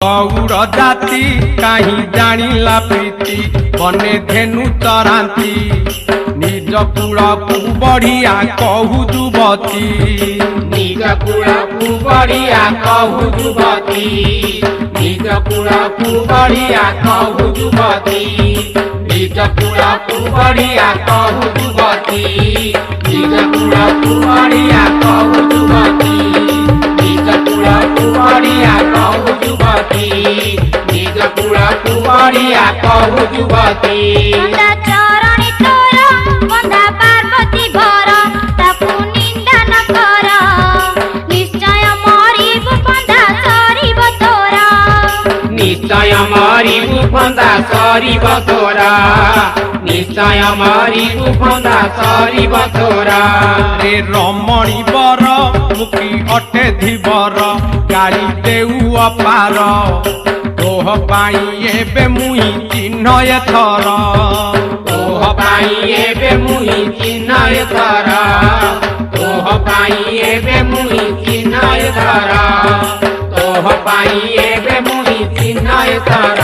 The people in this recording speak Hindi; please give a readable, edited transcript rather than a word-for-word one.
गौड़ जाति कहीं जानिला प्रीति बने धेनु चरांती निज कूल को बढ़िया कहू जुबती निज कूल को बढ़िया कहू जुबती निज कूल को बढ़िया कहू जुबती निज कूल को बढ़िया कहू जुबती निज कूल को बढ़िया कहू जुबती निज कूल को बढ़िया कहू जुबती निज कूल को बढ़िया कहू जुबती चरणी तोर बंधा पार्वती भर ताकू निंदा न कर निश्चय मरिबु बंधा सरिब तोरा निश्चय मरिबु बंधा सरिब तोरा निश्चय मरिबु बंधा सरिब तोरा रे रमणी बर मुखी अटे धीवर गाड़ी देऊ अपार तोह पाई एबे मुही चिन्ह एथर तोह पाई एबे मुही चिन्ह एथर तोह पाई एबे मुही चिन्ह एथर तोह पाई एबे मुही चिन्ह एथर